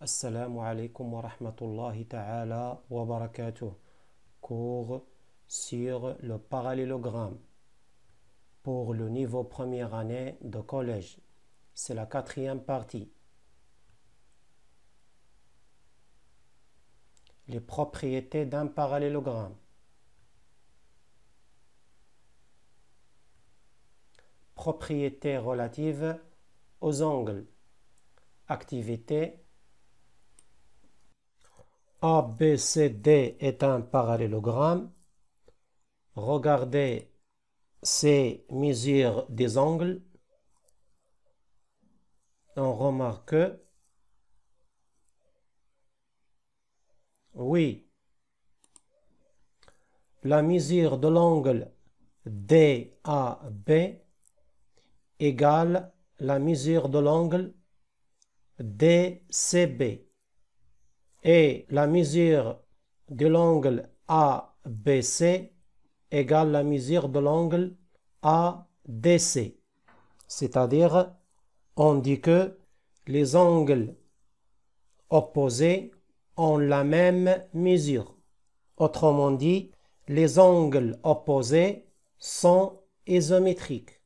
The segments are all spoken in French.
Assalamu alaikum wa rahmatullahi ta'ala wa barakatuh. Cours sur le parallélogramme pour le niveau première année de collège. C'est la 4e partie. Les propriétés d'un parallélogramme. Propriétés relatives aux angles. Activité. ABCD est un parallélogramme. Regardez ces mesures des angles. On remarque que, oui, la mesure de l'angle DAB égale la mesure de l'angle DCB. Et la mesure de l'angle ABC égale la mesure de l'angle ADC. C'est-à-dire, on dit que les angles opposés ont la même mesure. Autrement dit, les angles opposés sont isométriques.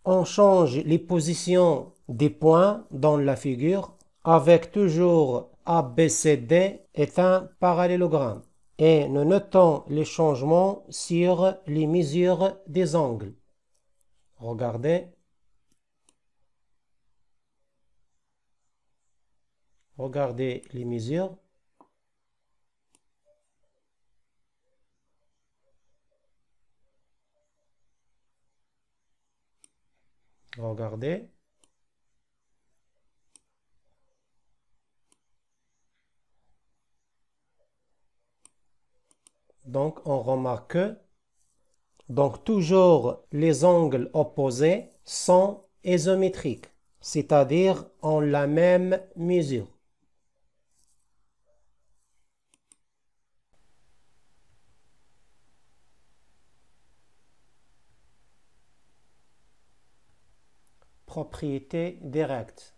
On change les positions des points dans la figure avec toujours ABCD est un parallélogramme et nous notons les changements sur les mesures des angles. Regardez. Regardez les mesures. Regardez. Donc, on remarque que toujours les angles opposés sont isométriques, c'est-à-dire ont la même mesure. Propriété directe.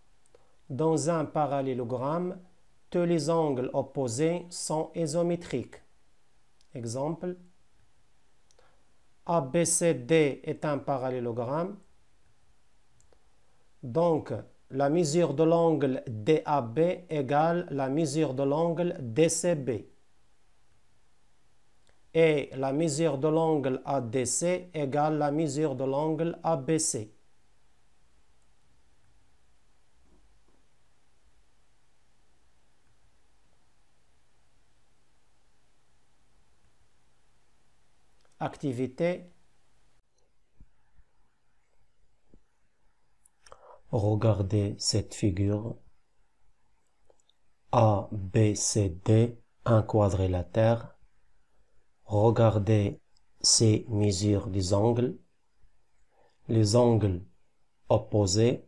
Dans un parallélogramme, tous les angles opposés sont isométriques. Exemple, ABCD est un parallélogramme. Donc, la mesure de l'angle DAB égale la mesure de l'angle DCB. Et la mesure de l'angle ADC égale la mesure de l'angle ABC. Activité. Regardez cette figure. ABCD, un quadrilatère. Regardez ces mesures des angles. Les angles opposés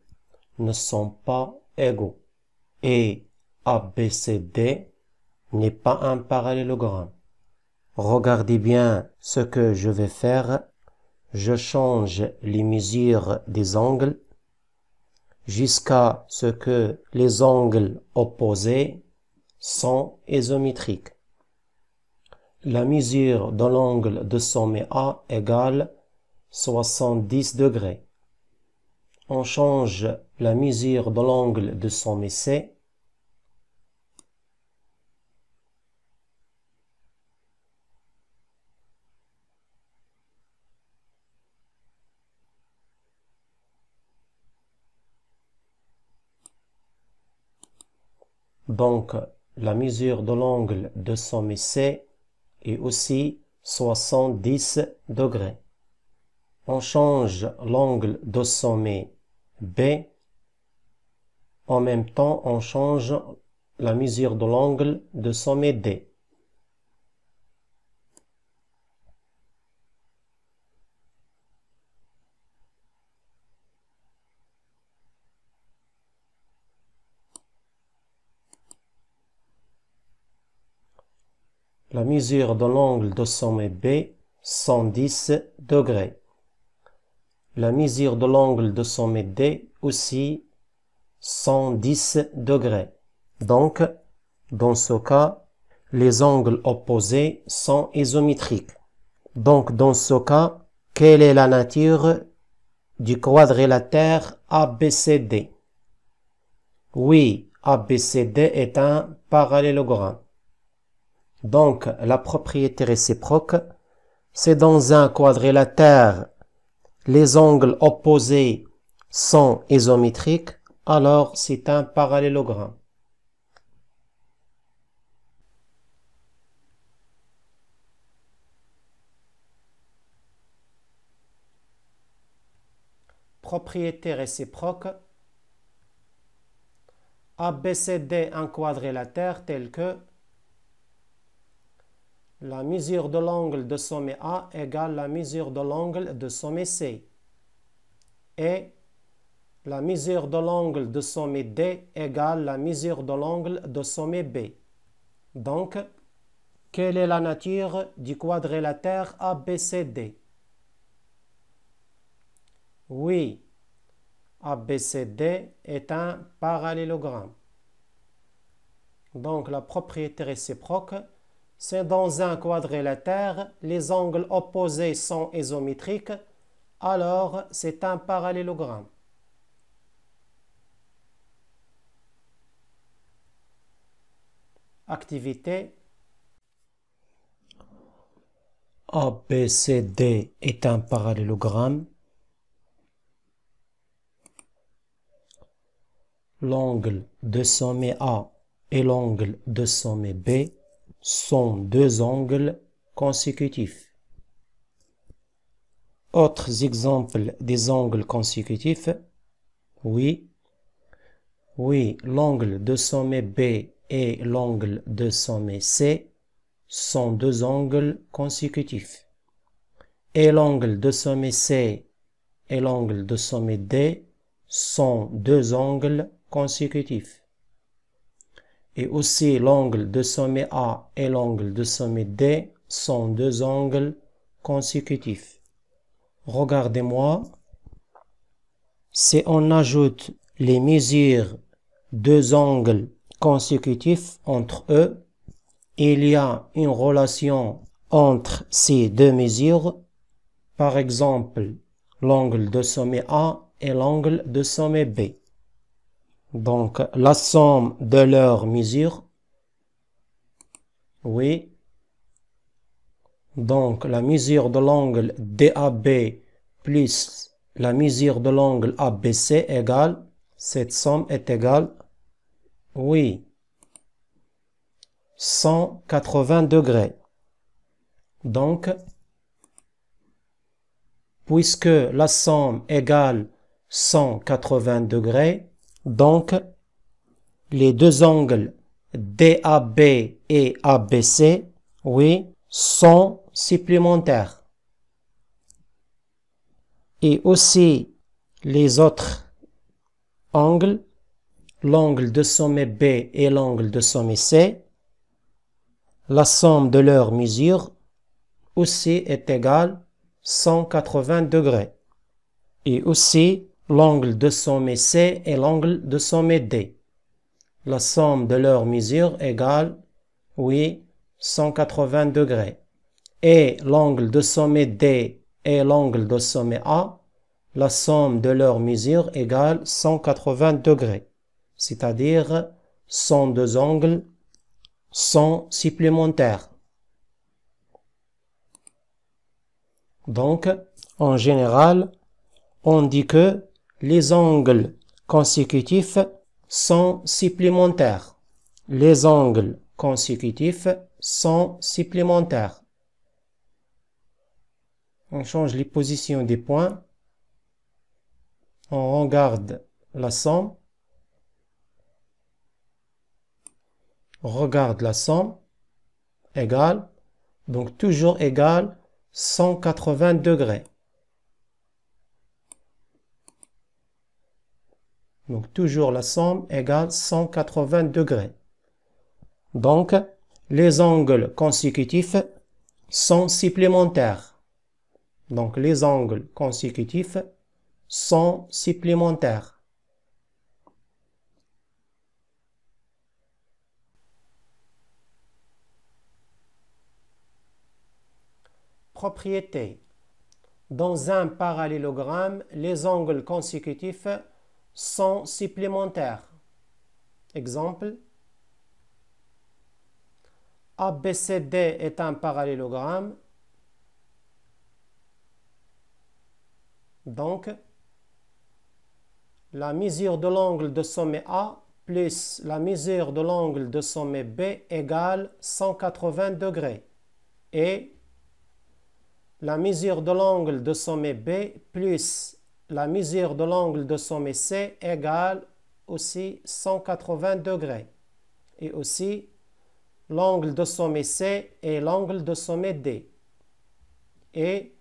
ne sont pas égaux. Et ABCD n'est pas un parallélogramme. Regardez bien ce que je vais faire. Je change les mesures des angles jusqu'à ce que les angles opposés sont isométriques. La mesure de l'angle de sommet A égale 70 degrés. On change la mesure de l'angle de sommet C. Donc, la mesure de l'angle de sommet C est aussi 70 degrés. On change l'angle de sommet B. En même temps, on change la mesure de l'angle de sommet D. La mesure de l'angle de sommet B, 110 degrés. La mesure de l'angle de sommet D aussi 110 degrés. Donc, dans ce cas, les angles opposés sont isométriques. Donc, dans ce cas, quelle est la nature du quadrilatère ABCD? Oui, ABCD est un parallélogramme. Donc, la propriété réciproque, c'est dans un quadrilatère, les angles opposés sont isométriques, alors c'est un parallélogramme. Propriété réciproque. ABCD un quadrilatère tel que la mesure de l'angle de sommet A égale la mesure de l'angle de sommet C et la mesure de l'angle de sommet D égale la mesure de l'angle de sommet B. Donc, quelle est la nature du quadrilatère ABCD? Oui, ABCD est un parallélogramme. Donc, la propriété réciproque, c'est dans un quadrilatère, les angles opposés sont isométriques, alors c'est un parallélogramme. Activité. ABCD est un parallélogramme. L'angle de sommet A et l'angle de sommet B sont deux angles consécutifs. Autres exemples des angles consécutifs. Oui, l'angle de sommet B et l'angle de sommet C sont deux angles consécutifs. Et l'angle de sommet C et l'angle de sommet D sont deux angles consécutifs. Et aussi l'angle de sommet A et l'angle de sommet D sont deux angles consécutifs. Regardez-moi, si on ajoute les mesures deux angles consécutifs entre eux, il y a une relation entre ces deux mesures, par exemple l'angle de sommet A et l'angle de sommet B. Donc, la somme de leurs mesures, oui. Donc, la mesure de l'angle DAB plus la mesure de l'angle ABC égale, cette somme est égale, oui, 180 degrés. Donc, puisque la somme égale 180 degrés, donc, les deux angles DAB et ABC, oui, sont supplémentaires. Et aussi, les autres angles, l'angle de sommet B et l'angle de sommet C, la somme de leurs mesures aussi est égale 180 degrés. Et aussi, l'angle de sommet C et l'angle de sommet D. La somme de leurs mesures égale, oui, 180 degrés. Et l'angle de sommet D et l'angle de sommet A, la somme de leurs mesures égale 180 degrés. C'est-à-dire, sont deux angles sont supplémentaires. Donc, en général, on dit que les angles consécutifs sont supplémentaires. Les angles consécutifs sont supplémentaires. On change les positions des points. On regarde la somme. Regarde la somme. Égale. Donc, toujours égale 180 degrés. Donc, toujours la somme égale 180 degrés. Donc, les angles consécutifs sont supplémentaires. Donc, les angles consécutifs sont supplémentaires. propriété. Dans un parallélogramme, les angles consécutifs sont supplémentaires. Exemple, ABCD est un parallélogramme. Donc, la mesure de l'angle de sommet A plus la mesure de l'angle de sommet B égale 180 degrés. Et la mesure de l'angle de sommet B plus la mesure de l'angle de sommet C égale aussi 180 degrés. Et aussi l'angle de sommet C et l'angle de sommet D. Et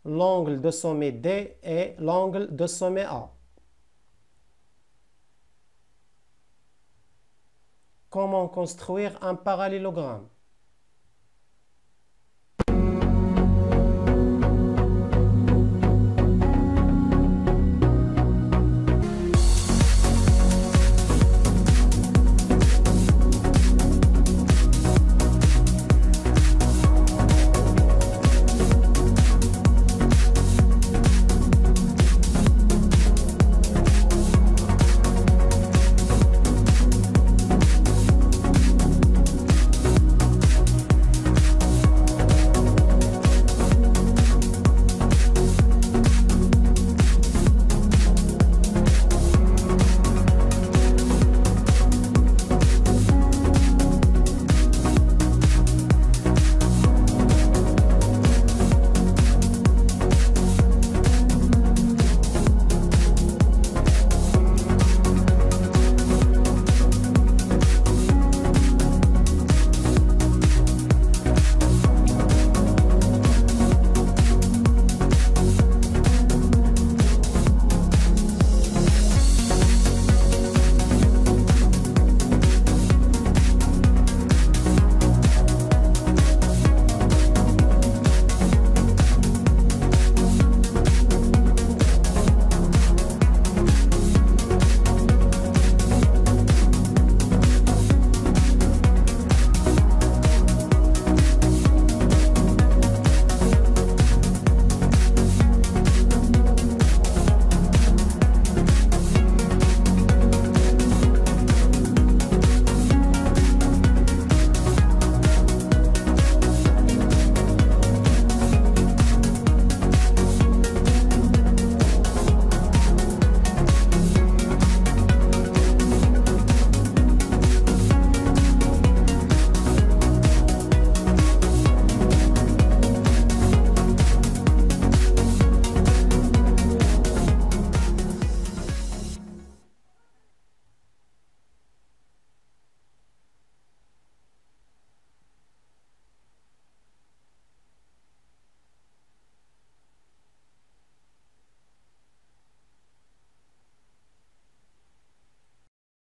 l'angle de sommet D et l'angle de sommet A. Comment construire un parallélogramme?